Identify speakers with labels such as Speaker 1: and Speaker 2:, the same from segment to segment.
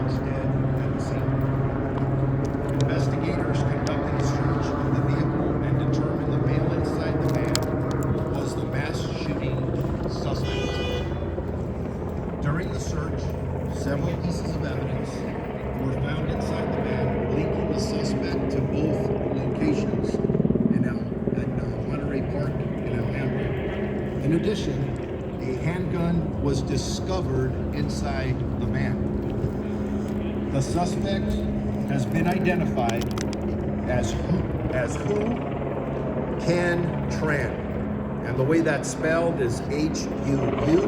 Speaker 1: announced dead at the scene. Investigators conducted a search of the vehicle and determined the male inside the van was the mass shooting suspect. During the search, several pieces of evidence were found inside the van linking the suspect to both locations at Monterey Park in Alhambra. In addition, a handgun was discovered inside the van. The suspect has been identified as Hu Can Tran, and the way that's spelled is H-U-U,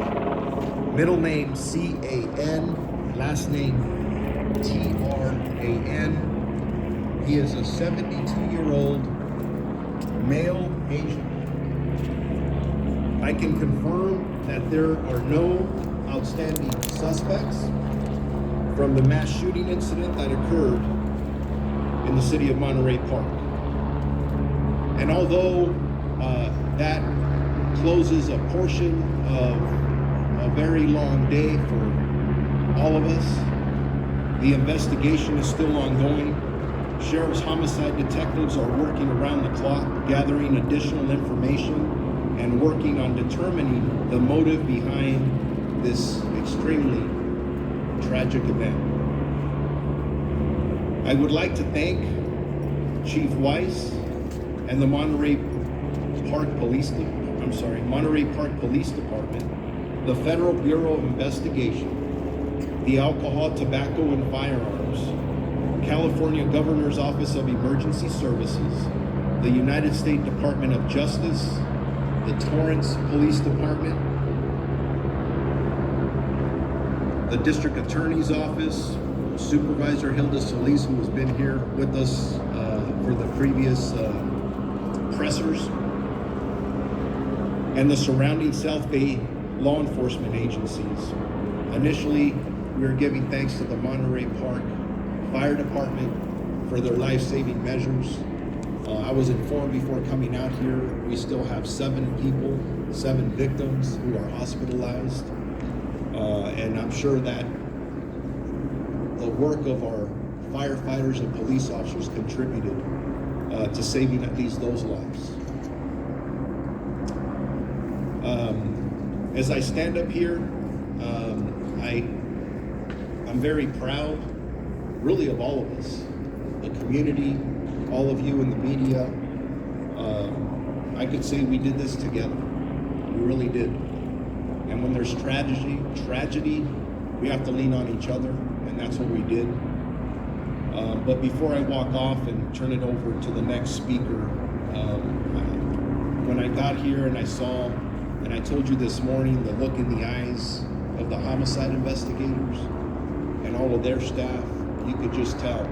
Speaker 1: middle name C-A-N, last name T-R-A-N. He is a 72-year-old male Asian. I can confirm that there are no outstanding suspects from the mass shooting incident that occurred in the city of Monterey Park. And although that closes a portion of a very long day for all of us, the investigation is still ongoing. Sheriff's homicide detectives are working around the clock, gathering additional information and working on determining the motive behind this extremely tragic event. I would like to thank Chief Weiss and the Monterey Park Police Department, the Federal Bureau of Investigation, the Alcohol, Tobacco, and Firearms, California Governor's Office of Emergency Services, the United States Department of Justice, the Torrance Police Department, the District Attorney's Office, Supervisor Hilda Solis, who has been here with us for the previous pressers, and the surrounding South Bay law enforcement agencies. Initially, we are giving thanks to the Monterey Park Fire Department for their life-saving measures. I was informed before coming out here, we still have 7 victims who are hospitalized. And I'm sure that the work of our firefighters and police officers contributed to saving at least those lives. As I stand up here, I'm very proud, really, of all of us, the community, all of you in the media. I could say we did this together. We really did. And when there's tragedy, we have to lean on each other, and that's what we did. But before I walk off and turn it over to the next speaker, when I got here and I saw, and I told you this morning, the look in the eyes of the homicide investigators and all of their staff, you could just tell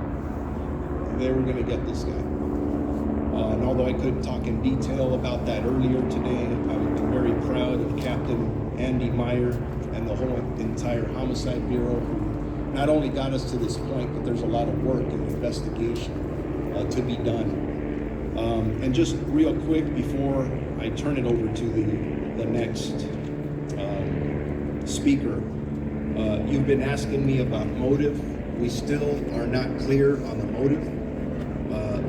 Speaker 1: they were going to get this guy. And although I couldn't talk in detail about that earlier today, I'm very proud of Captain Andy Meyer and the whole entire Homicide Bureau, who not only got us to this point, but there's a lot of work and investigation to be done. And just real quick before I turn it over to the next speaker, you've been asking me about motive. We still are not clear on the motive.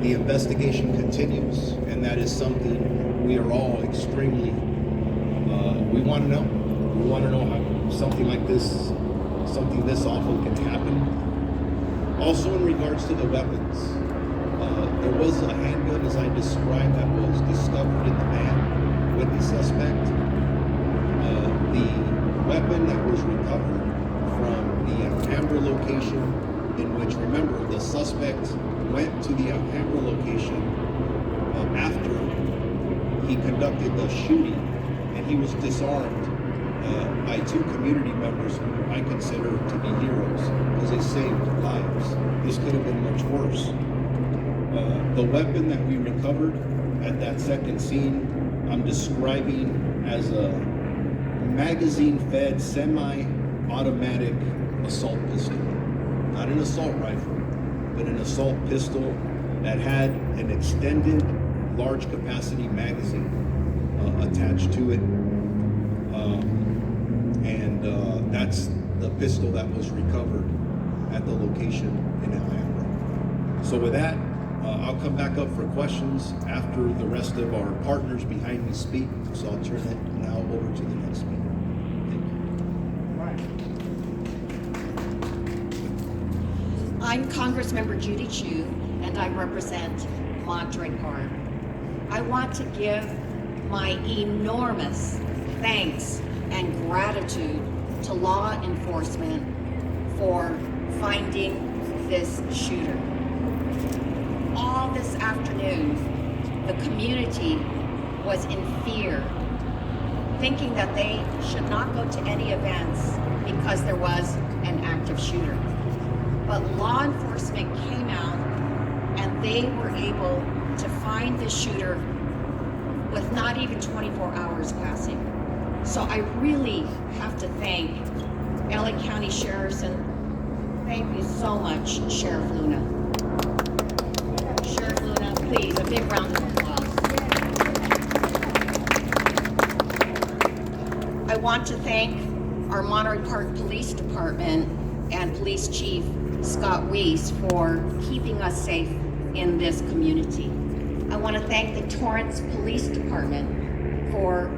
Speaker 1: The investigation continues, and that is something we are all extremely, we want to know. We want to know how something like this, something this awful can happen. Also in regards to the weapons, there was a handgun, as I described, that was discovered in the van with the suspect. The weapon that was recovered from the Alhambra location, in which, remember, the suspect went to the Alhambra location after he conducted the shooting, and he was disarmed by 2 community members who I consider to be heroes because they saved lives. This could have been much worse. The weapon that we recovered at that second scene, I'm describing as a magazine-fed, semi-automatic assault pistol. Not an assault rifle, but an assault pistol that had an extended large capacity magazine attached to it. And that's the pistol that was recovered
Speaker 2: at the location in Alhambra. So with that, I'll come back up for questions after the rest of our partners behind me speak. So I'll turn it now over to the next speaker.
Speaker 3: I'm Congressmember Judy Chu, and I represent Monterey Park. I want to give my enormous thanks and gratitude to law enforcement for finding this shooter. All this afternoon, the community was in fear, thinking that they should not go to any events because there was an active shooter. But law enforcement came out and they were able to find the shooter with not even 24 hours passing. So I really have to thank LA County Sheriffs, and thank you so much, Sheriff Luna. Sheriff Luna, please, a big round of applause. I want to thank our Monterey Park Police Department and Police Chief Scott Weiss for keeping us safe in this community. I want to thank the Torrance Police Department for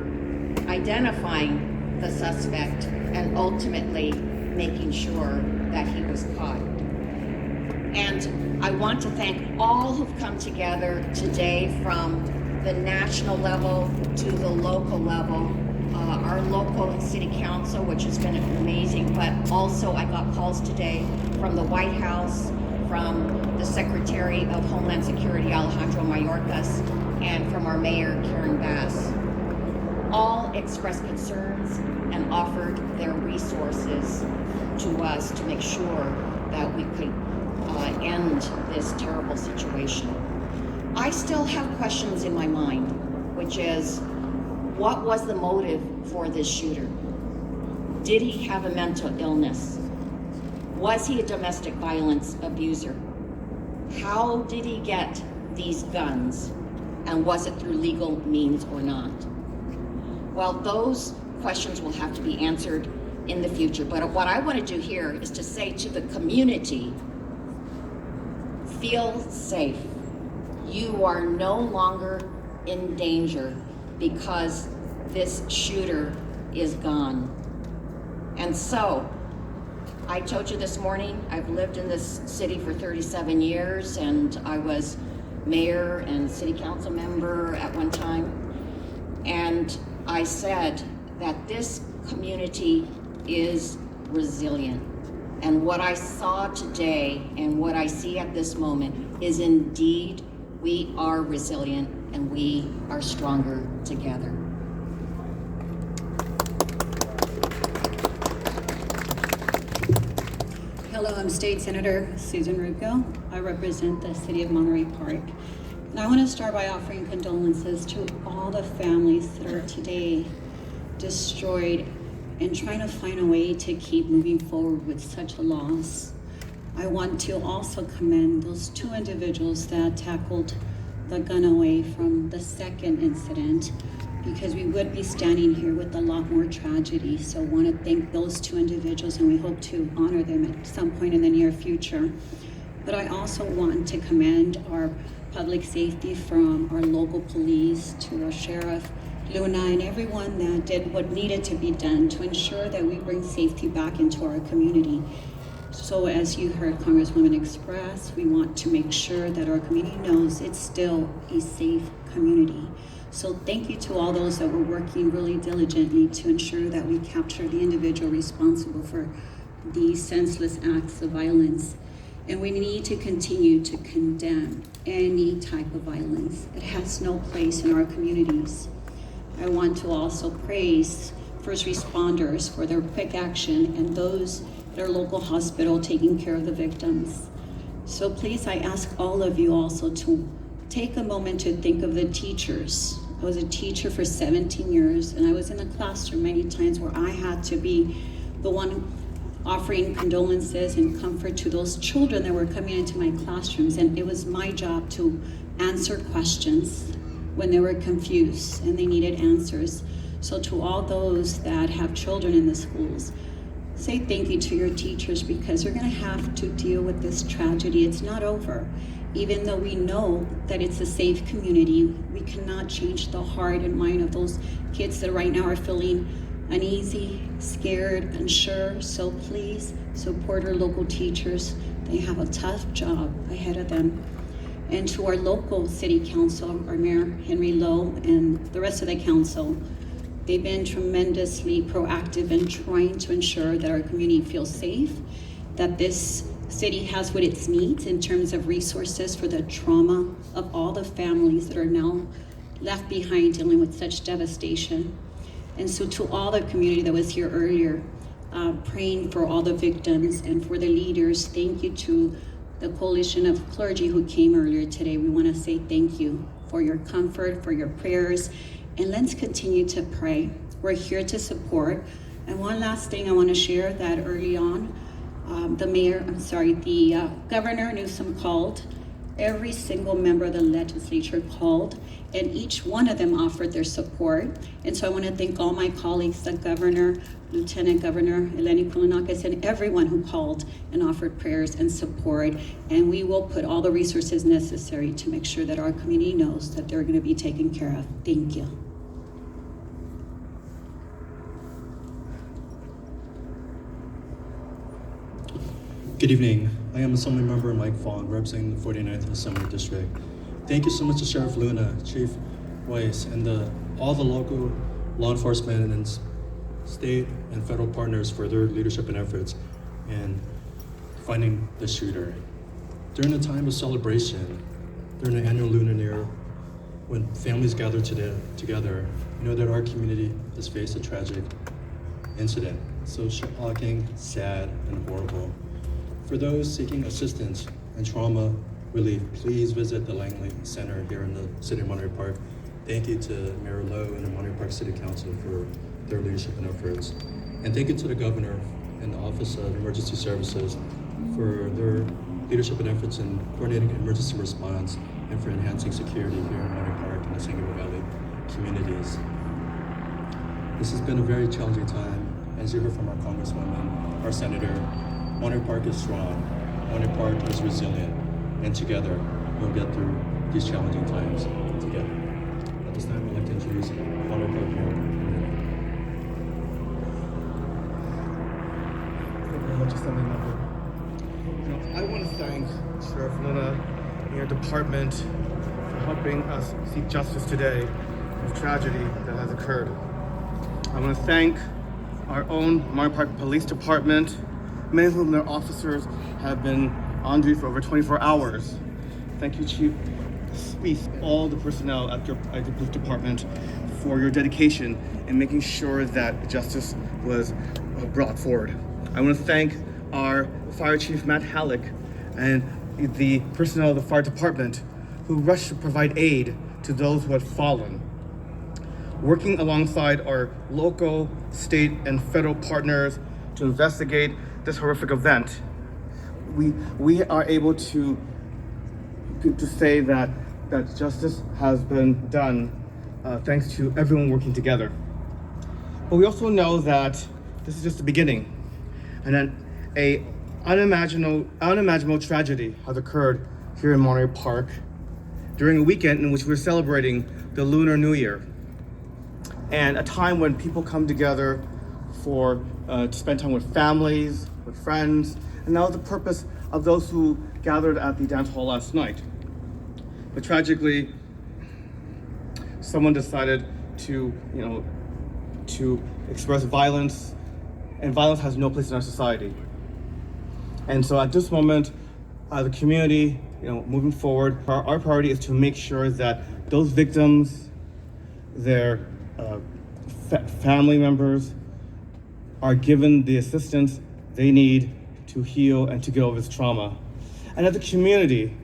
Speaker 3: identifying the suspect and ultimately making sure that he was caught. And I want to thank all who've come together today, from the national level to the local level. Our local city council, which has been amazing, but also I got calls today from the White House, from the Secretary of Homeland Security, Alejandro Mayorkas, and from our Mayor, Karen Bass. All expressed concerns and offered their resources to us to make sure that we could end this terrible situation. I still have questions in my mind, which is, what was the motive for this shooter? Did he have a mental illness? Was he a domestic violence abuser? How did he get these guns? And was it through legal means or not? Well, those questions will have to be answered in the future. But what I want to do here is to say to the community, feel safe. You are no longer in danger because this shooter is gone. And so, I told you this morning, I've lived in this city for 37 years, and I was mayor and city council member at one time. And I said that this community is resilient. And what I saw today and what I see at this moment is indeed we are resilient and we are stronger together.
Speaker 4: Hello, I'm State Senator Susan Rubio. I represent the city of Monterey Park. And I want to start by offering condolences to all the families that are today destroyed and trying to find a way to keep moving forward with such a loss. I want to also commend those two individuals that tackled the gun away from the second incident, because we would be standing here with a lot more tragedy. So I want to thank those two individuals, and we hope to honor them at some point in the near future. But I also want to commend our public safety, from our local police to our sheriff, Luna, and everyone that did what needed to be done to ensure that we bring safety back into our community. So as you heard Congresswoman express, we want to make sure that our community knows it's still a safe community. So thank you to all those that were working really diligently to ensure that we capture the individual responsible for these senseless acts of violence. And we need to continue to condemn any type of violence. It has no place in our communities. I want to also praise first responders for their quick action and those at our local hospital taking care of the victims. So please, I ask all of you also to take a moment to think of the teachers. I was a teacher for 17 years, and I was in a classroom many times where I had to be the one offering condolences and comfort to those children that were coming into my classrooms. And it was my job to answer questions when they were confused and they needed answers. So to all those that have children in the schools, say thank you to your teachers, because you're going to have to deal with this tragedy. It's not over. Even though we know that it's a safe community, we cannot change the heart and mind of those kids that right now are feeling uneasy, scared, unsure. So please support our local teachers. They have a tough job ahead of them. And to our local city council, our Mayor Henry Lowe and the rest of the council, they've been tremendously proactive in trying to ensure that our community feels safe, that this city has what it needs in terms of resources for the trauma of all the families that are now left behind dealing with such devastation. And so to all the community that was here earlier, praying for all the victims and for the leaders, thank you to the Coalition of Clergy who came earlier today. We want to say thank you for your comfort, for your prayers, and let's continue to pray. We're here to support. And one last thing I want to share, that early on, the Governor Newsom called. Every single member of the legislature called, and each one of them offered their support. And so I want to thank all my colleagues, the Governor, Lieutenant Governor Eleni Kounalakis, and everyone who called and offered prayers and support. And we will put all the resources necessary to make sure that our community knows that they're going to be taken care of. Thank you.
Speaker 5: Good evening. I am Assembly Member Mike Fong, representing the 49th Assembly District. Thank you so much to Sheriff Luna, Chief Weiss, and all the local law enforcement and state and federal partners for their leadership and efforts in finding the shooter. During a time of celebration, during the annual Lunar New Year, when families gather together, you know that our community has faced a tragic incident. So shocking, sad, and horrible. For those seeking assistance and trauma relief, please visit the Langley Center here in the City of Monterey Park. Thank you to Mayor Lowe and the Monterey Park City Council for their leadership and efforts. And thank you to the Governor and the Office of Emergency Services for their leadership and efforts in coordinating emergency response and for enhancing security here in Monterey Park and the San Gabriel Valley communities. This has been a very challenging time. As you heard from our Congresswoman, our Senator, Monterey Park is strong, Monterey Park is resilient, and together we'll get through these challenging times together. At this time, I'd like to introduce Monterey Park Mayor.
Speaker 6: Thank you very much, Assembly Member. I want to thank Sheriff Luna and your department for helping us seek justice today of tragedy that has occurred. I want to thank our own Monterey Park Police Department, many of whom their officers have been on duty for over 24 hours. Thank you, Chief Spieth, all the personnel at the police department for your dedication in making sure that justice was brought forward. I want to thank our Fire Chief Matt Halleck and the personnel of the fire department who rushed to provide aid to those who had fallen. Working alongside our local, state, and federal partners to investigate this horrific event, we are able to say that justice has been done thanks to everyone working together. But we also know that this is just the beginning, and then a unimaginable tragedy has occurred here in Monterey Park during a weekend in which we're celebrating the Lunar New Year, and a time when people come together to spend time with families, with friends, and that was the purpose of those who gathered at the dance hall last night. But tragically, someone decided to express violence, and violence has no place in our society. And so at this moment, the community, moving forward, our priority is to make sure that those victims, their family members, are given the assistance they need to heal and to get over this trauma. And as a community,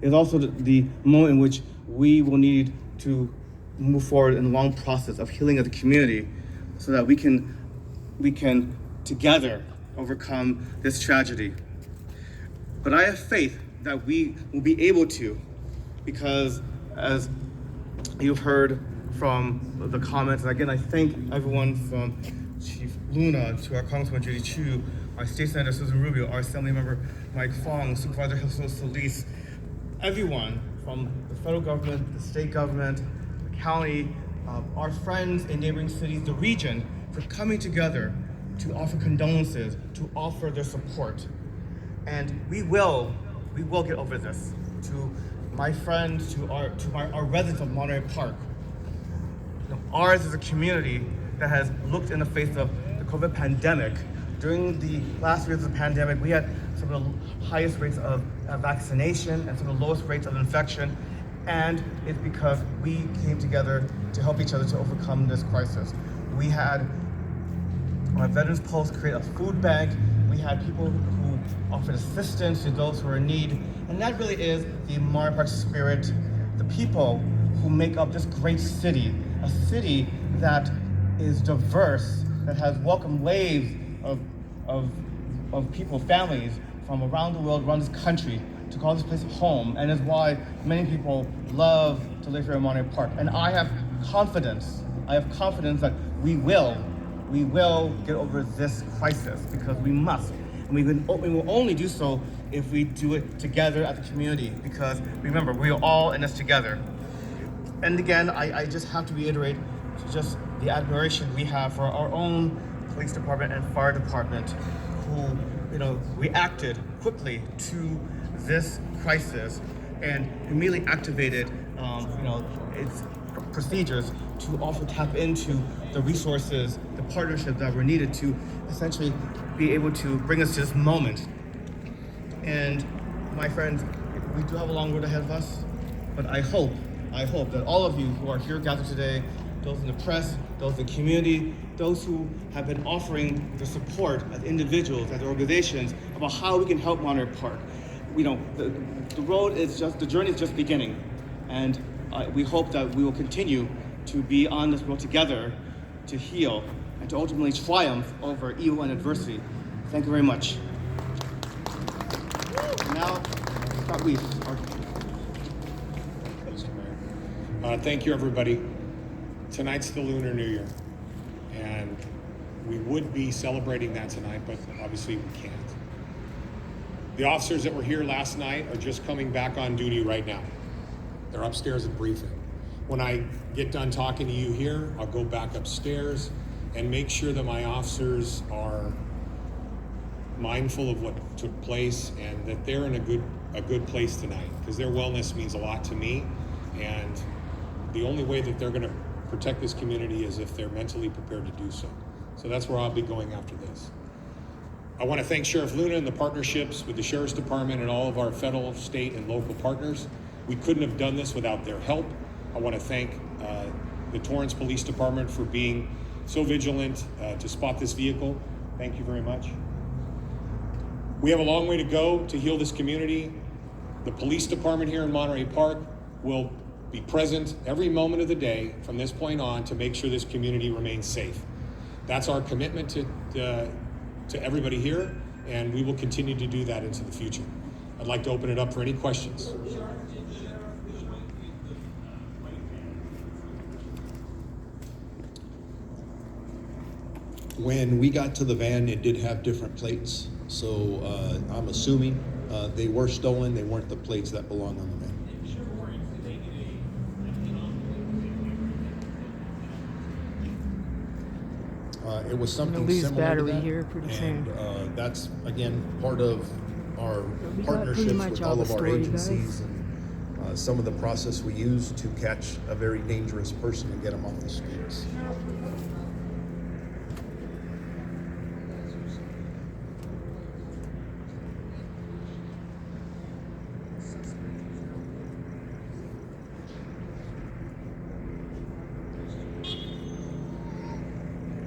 Speaker 6: is also the moment in which we will need to move forward in a long process of healing as a community so that we can together overcome this tragedy. But I have faith that we will be able to, because as you've heard from the comments, and again, I thank everyone from Chief Luna, to our Congresswoman Judy Chu, our State Senator Susan Rubio, our Assemblymember Mike Fong, Supervisor Jesus Solis, everyone from the federal government, the state government, the county, our friends in neighboring cities, the region, for coming together to offer condolences, to offer their support. And we will get over this. To my friends, to our residents of Monterey Park, ours is a community that has looked in the face of the COVID pandemic. During the last years of the pandemic, we had some of the highest rates of vaccination and some of the lowest rates of infection. And it's because we came together to help each other to overcome this crisis. We had our Veterans Pulse create a food bank. We had people who offered assistance to those who are in need. And that really is the Monterey Park spirit, the people who make up this great city, a city that is diverse, that has welcomed waves of people, families from around the world, around this country, to call this place home, and is why many people love to live here in Monterey Park. And I have confidence that we will get over this crisis, because we must. And we will only do so if we do it together as a community, because remember, we are all in this together. And again, I just have to reiterate just the admiration we have for our own police department and fire department, who reacted quickly to this crisis and immediately activated its procedures to also tap into the resources, the partnerships that were needed to essentially be able to bring us to this moment. And my friends, we do have a long road ahead of us, but I hope that all of you who are here gathered today, those in the press, those in the community, those who have been offering their support as individuals, as organizations, about how we can help Monterey Park. The journey is just beginning, and we hope that we will continue to be on this road together to heal and to ultimately triumph over evil and adversity. Thank you very much. And now, Scott Weiss.
Speaker 7: Thank you, everybody. Tonight's the Lunar New Year, and we would be celebrating that tonight, but obviously we can't. The officers that were here last night are just coming back on duty right now. They're upstairs at briefing. When I get done talking to you here, I'll go back upstairs and make sure that my officers are mindful of what took place and that they're in a good place tonight, because their wellness means a lot to me, and the only way that they're going to protect this community is if they're mentally prepared to do so. So that's where I'll be going after this. I want to thank Sheriff Luna and the partnerships with the Sheriff's Department and all of our federal, state, and local partners. We couldn't have done this without their help. I want to thank the Torrance Police Department for being so vigilant to spot this vehicle. Thank you very much. We have a long way to go to heal this community. The police department here in Monterey Park will be present every moment of the day from this point on to make sure this community remains safe. That's our commitment to everybody here, and we will continue to do that into the future. I'd like to open it up for any questions.
Speaker 2: When we got to the van, it did have different plates, so I'm assuming they were stolen. They weren't the plates that belong on the van. It was something
Speaker 8: lose
Speaker 2: similar
Speaker 8: battery
Speaker 2: to that,
Speaker 8: here pretty soon.
Speaker 2: and that's again part of our
Speaker 8: We got pretty
Speaker 2: partnerships
Speaker 8: much
Speaker 2: with
Speaker 8: all
Speaker 2: all
Speaker 8: the
Speaker 2: of our
Speaker 8: story,
Speaker 2: agencies and some of the process we use to catch a very dangerous person and get them off the streets.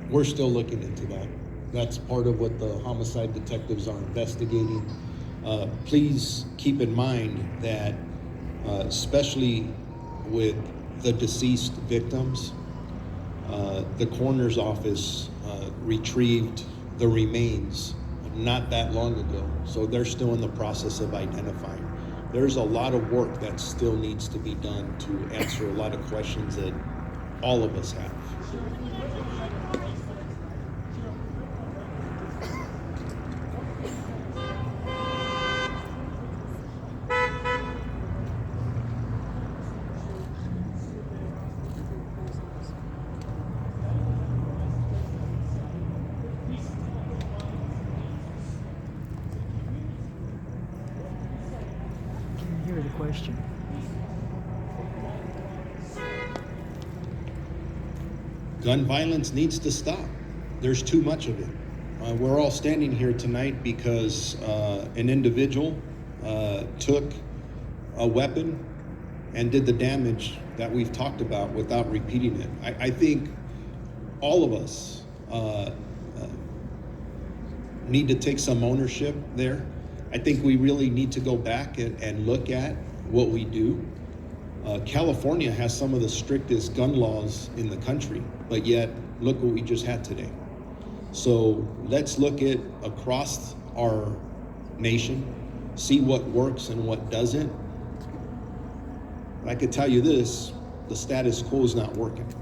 Speaker 2: We're still looking into that. That's part of what the homicide detectives are investigating. Please keep in mind that, especially with the deceased victims, the coroner's office retrieved the remains not that long ago. So they're still in the process of identifying. There's a lot of work that still needs to be done to answer a lot of questions that all of us have.
Speaker 8: question.
Speaker 2: Gun violence needs to stop. There's too much of it. We're all standing here tonight because an individual took a weapon and did the damage that we've talked about without repeating it. I think all of us need to take some ownership there. I think we really need to go back and look at what we do. California has some of the strictest gun laws in the country, but yet look what we just had today. So let's look at across our nation, see what works and what doesn't. I could tell you this, the status quo is not working.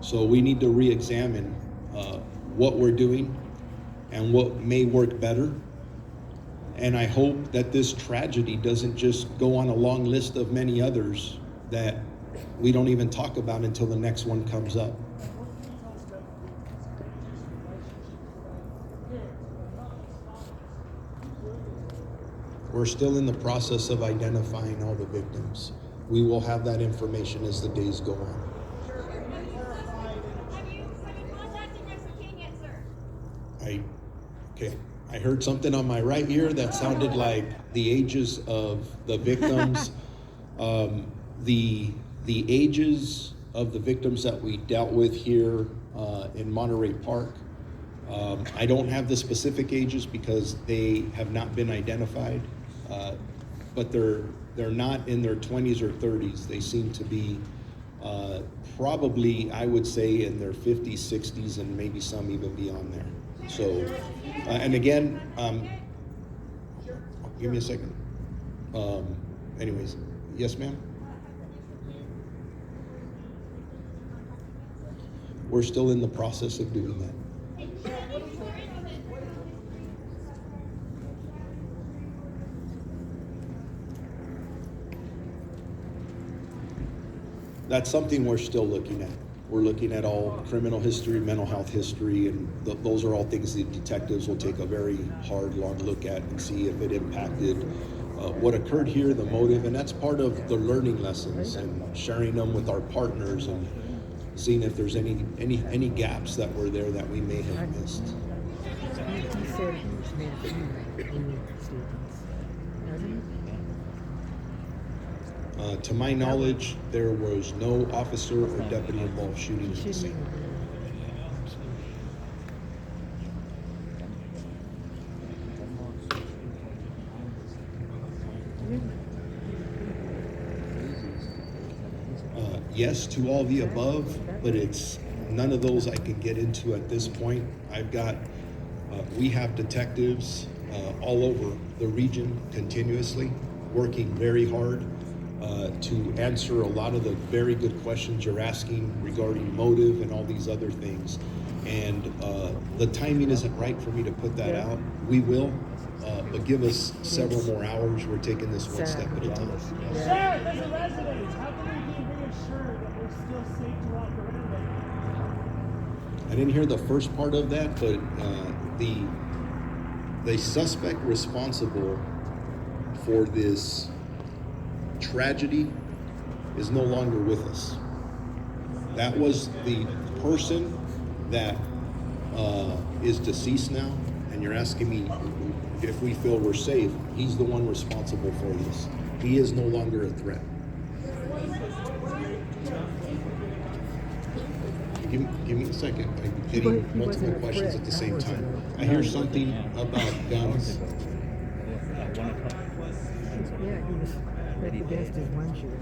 Speaker 2: So we need to re-examine what we're doing and what may work better. And I hope that this tragedy doesn't just go on a long list of many others that we don't even talk about until the next one comes up. We're still in the process of identifying all the victims. We will have that information as the days go on.
Speaker 9: Have you contacted Next of Kin yet, sir?
Speaker 2: I heard something on my right ear that sounded like the ages of the victims. The ages of the victims that we dealt with here in Monterey Park, I don't have the specific ages because they have not been identified, but they're not in their 20s or 30s. They seem to be probably, I would say, in their 50s, 60s, and maybe some even beyond there. So, and again, give me a second. Anyways, yes, ma'am? We're still in the process of doing that. That's something we're still looking at. We're looking at all criminal history, mental health history, and those are all things the detectives will take a very hard, long look at and see if it impacted what occurred here, the motive, and that's part of the learning lessons and sharing them with our partners and seeing if there's any gaps that were there that we may have missed.
Speaker 8: He said he was made a few statements. Hasn't he?
Speaker 2: To my knowledge, there was no officer or deputy involved shooting at the scene. Yes to all the above, but it's none of those I can get into at this point. We have detectives all over the region continuously working very hard to answer a lot of the very good questions you're asking regarding motive and all these other things. And the timing isn't right for me to put that out. We will, but give us several more hours. We're taking this one step at a time.
Speaker 10: Sheriff, as a resident, how can we be reassured that we're still safe to walk around right now?
Speaker 2: I didn't hear the first part of that, but the suspect responsible for this tragedy is no longer with us. That was the person that is deceased now, and you're asking me if we feel we're safe. He's the one responsible for this. He is no longer a threat. Give me a second. I'm getting multiple questions at the same time. I hear something about guns.
Speaker 8: Yeah, he was up against his windshield.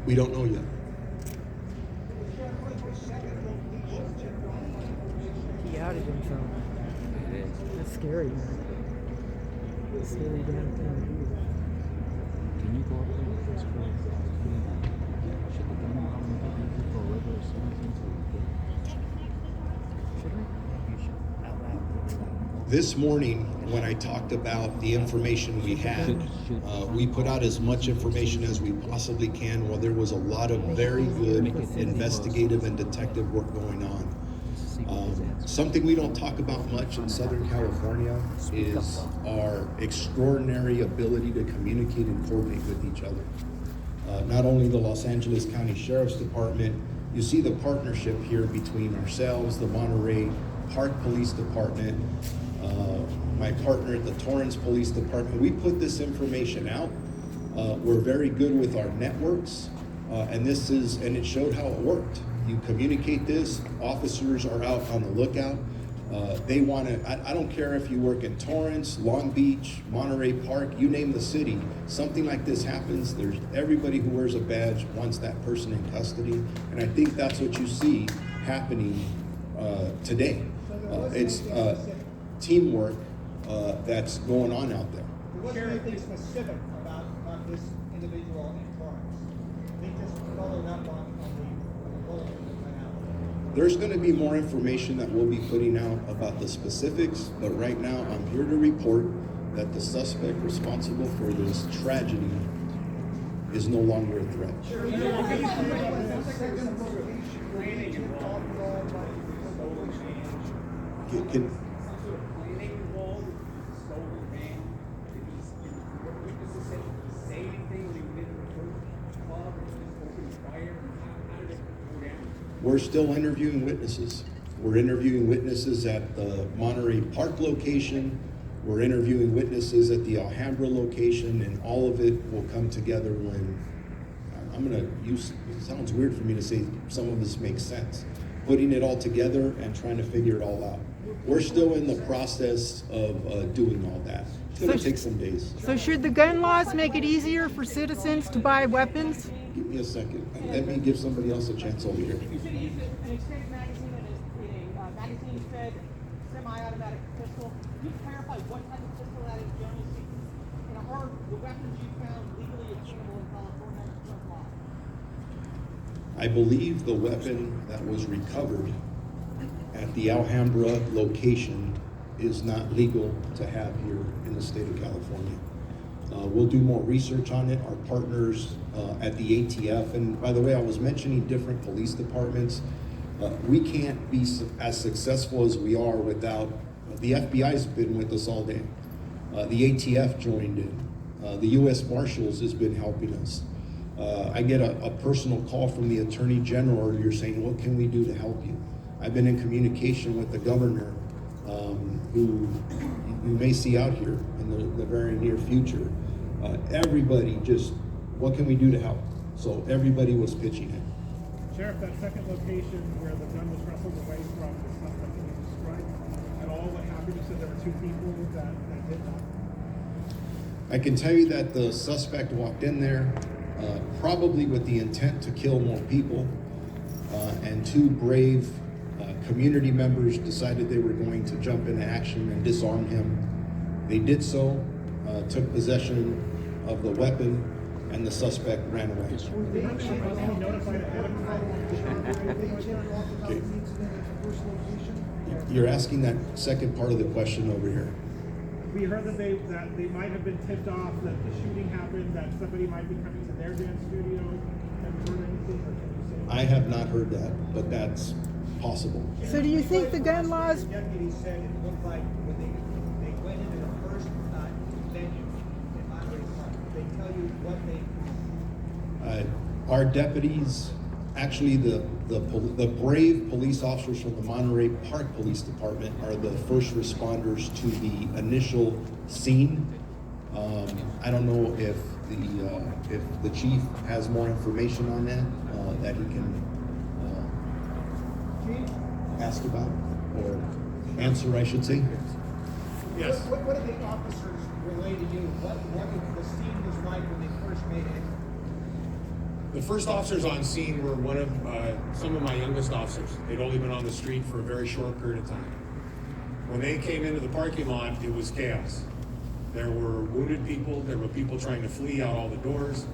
Speaker 2: We don't know yet.
Speaker 8: He outed himself. That's scary, man. It's a scary damn thing.
Speaker 11: Can you go up there and just should the gun allow me to be for regular citizens or
Speaker 2: This morning, when I talked about the information we had, we put out as much information as we possibly can. While there was a lot of very good investigative and detective work going on. Something we don't talk about much in Southern California is our extraordinary ability to communicate and coordinate with each other. Not only the Los Angeles County Sheriff's Department, you see the partnership here between ourselves, the Monterey Park Police Department, my partner at the Torrance Police Department. We put this information out. We're very good with our networks, and it showed how it worked. You communicate this, officers are out on the lookout. They want to, I don't care if you work in Torrance, Long Beach, Monterey Park, you name the city, something like this happens, there's everybody who wears a badge wants that person in custody. And I think that's what you see happening today. It's teamwork that's going on out there.
Speaker 10: There wasn't anything specific about this individual in Torrance. They just followed up on the bulletin that went out.
Speaker 2: There's going to be more information that we'll be putting out about the specifics, but right now I'm here to report that the suspect responsible for this tragedy is no longer a threat. We're still interviewing witnesses. We're interviewing witnesses at the Monterey Park location. We're interviewing witnesses at the Alhambra location, and all of it will come together when, I'm gonna use, it sounds weird for me to say some of this makes sense, putting it all together and trying to figure it all out. We're still in the process of doing all that. It's gonna take some days.
Speaker 8: So should the gun laws make it easier for citizens to buy weapons?
Speaker 2: Give me a second. Let me give somebody else a chance over here.
Speaker 9: You said use an extended magazine and a magazine-fed semi-automatic pistol. Can you clarify what type of pistol that is, generally speaking? And are the weapons you found legally obtainable in California under current law?
Speaker 2: I believe the weapon that was recovered at the Alhambra location is not legal to have here in the state of California. We'll do more research on it. Our partners at the ATF, and by the way, I was mentioning different police departments. We can't be as successful as we are without, the FBI's been with us all day. The ATF joined in. The US Marshals has been helping us. I get a personal call from the Attorney General earlier saying, what can we do to help you? I've been in communication with the governor, who you may see out here in the very near future. Everybody just, what can we do to help? So everybody was pitching it.
Speaker 10: Sheriff, that second location where the gun was wrestled away from the suspect, can you describe at all what happened? You said there were two people that did that.
Speaker 2: I can tell you that the suspect walked in there, probably with the intent to kill more people, and two brave community members decided they were going to jump into action and disarm him. They did so, took possession of the weapon, and the suspect ran away. Okay. You're asking that second part of the question over here.
Speaker 10: We heard that they might have been tipped off that the shooting happened, that somebody might be coming to their dance studio. Have you heard anything, or can you say?
Speaker 2: I have not heard that, but that's possible.
Speaker 8: So do you think the gun laws?
Speaker 10: The deputy said it looked like when they went into the first venue in Monterey Park, they tell you what they.
Speaker 2: Our deputies, actually the brave police officers from the Monterey Park Police Department are the first responders to the initial scene. I don't know if the chief has more information on that he can ask about or answer, I should say.
Speaker 7: Yes.
Speaker 10: What did the officers relay to you? What the scene was like when they first made it?
Speaker 7: The first officers on scene were some of my youngest officers. They'd only been on the street for a very short period of time. When they came into the parking lot, it was chaos. There were wounded people, there were people trying to flee out all the doors.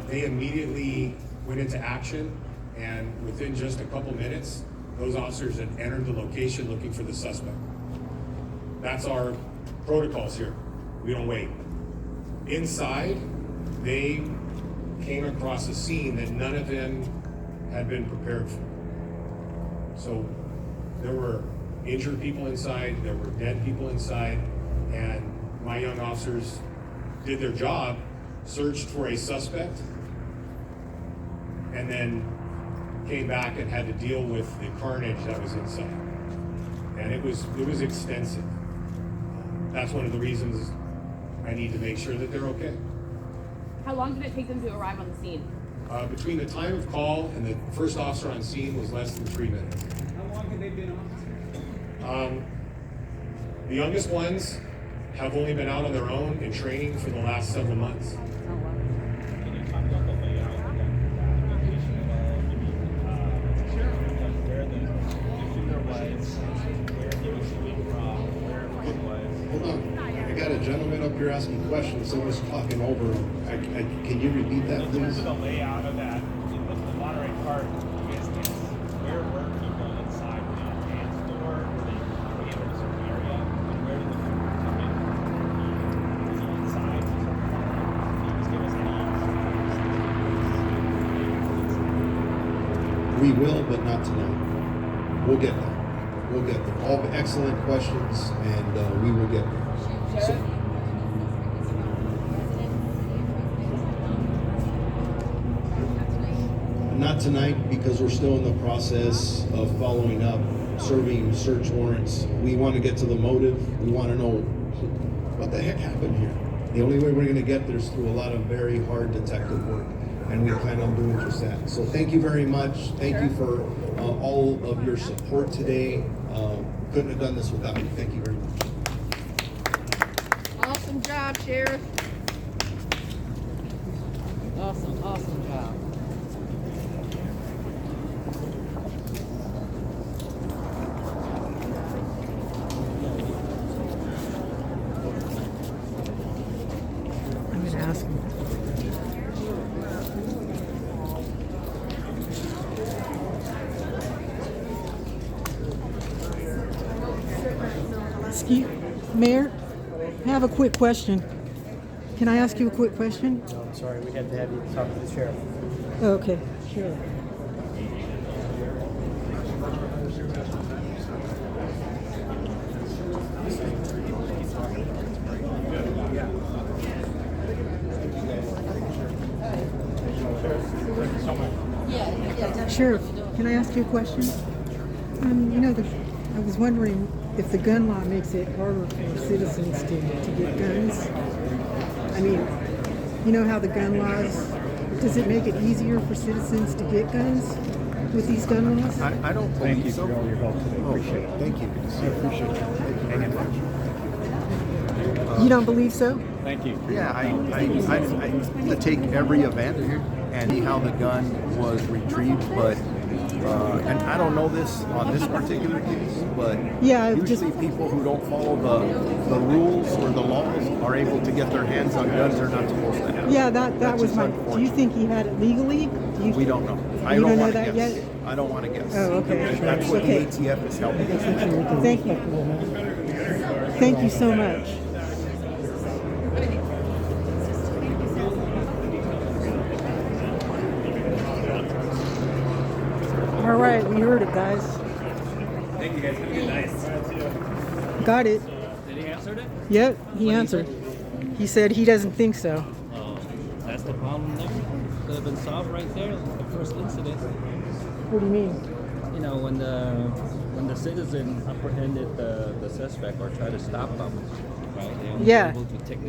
Speaker 7: They immediately went into action, and within just a couple minutes, those officers had entered the location looking for the suspect. That's our protocols here. We don't wait. Inside, they came across a scene that none of them had been prepared for. So There were injured people inside, there were dead people inside, and my young officers did their job, searched for a suspect, and then came back and had to deal with the carnage that was inside. And it was extensive. That's one of the reasons I need to make sure that they're okay.
Speaker 12: How long did it take them to arrive on the scene?
Speaker 7: Between the time of call and the first officer on scene was less than 3 minutes.
Speaker 10: How long have they been on?
Speaker 7: The youngest ones have only been out on their own in training for the last several months.
Speaker 11: Can you talk about the layout of the location at all? Where the shooter was, where he was shooting from, where it was.
Speaker 2: Hold on. I got a gentleman up here asking questions. Someone's talking over him. Can you repeat that,
Speaker 11: In
Speaker 2: please?
Speaker 11: terms of the layout of that, in the Monterey Park business, where were people inside? Were they on the dance floor? Were they in a certain area? And where did the food come in? Was he inside? Can you just give us any?
Speaker 2: We will, but not tonight. We'll get there. We'll get there. All excellent questions, and we will get there. So, not tonight, because we're still in the process of following up, serving search warrants. We want to get to the motive. We want to know what the heck happened here. The only way we're going to get there is through a lot of very hard detective work, and we plan on doing just that. So thank you very much. Thank you for all of your support today. Couldn't have done this without you. Thank you very much.
Speaker 12: Awesome job, Sheriff. Awesome job.
Speaker 8: I'm gonna ask him. Excuse, Mayor, I have a quick question. Can I ask you a quick question?
Speaker 10: No, I'm sorry, we had to have you talk to the sheriff.
Speaker 8: Oh, okay, sure. Sheriff, can I ask you a question? I was wondering if the gun law makes it harder for citizens to get guns. I mean, you know how the gun laws, does it make it easier for citizens to get guns with these gun laws?
Speaker 1: I don't believe so.
Speaker 10: Thank you for all your help today. Appreciate it.
Speaker 1: Thank you. I appreciate it. Thank you very much.
Speaker 8: You don't believe so?
Speaker 11: Thank you.
Speaker 1: Yeah, I take every event and see how the gun was retrieved, but and I don't know this on this particular case, but
Speaker 8: Yeah,
Speaker 1: usually people who don't follow the rules or the laws are able to get their hands on guns they're not supposed to have.
Speaker 8: Yeah, that
Speaker 1: That's
Speaker 8: was
Speaker 1: just
Speaker 8: my. Do you
Speaker 1: unfortunate.
Speaker 8: think he had it legally?
Speaker 1: We don't know. I
Speaker 8: You don't know
Speaker 1: wanna
Speaker 8: that
Speaker 1: guess.
Speaker 8: yet?
Speaker 1: I don't want to guess.
Speaker 8: Oh, okay.
Speaker 1: That's what
Speaker 8: Okay.
Speaker 1: the ATF is helping us with.
Speaker 8: Thank you. Thank you so much. All right, we heard it, guys.
Speaker 11: Thank you guys. Have a good night.
Speaker 8: Got it.
Speaker 11: Did he answer it?
Speaker 8: Yep, he answered. He said he doesn't think so.
Speaker 11: Oh, that's the problem there. Could have been solved right there, the first incident.
Speaker 8: What do you mean?
Speaker 11: You know, when the citizen apprehended the suspect or tried to stop them, right? They only
Speaker 8: Yeah.
Speaker 11: were able to take the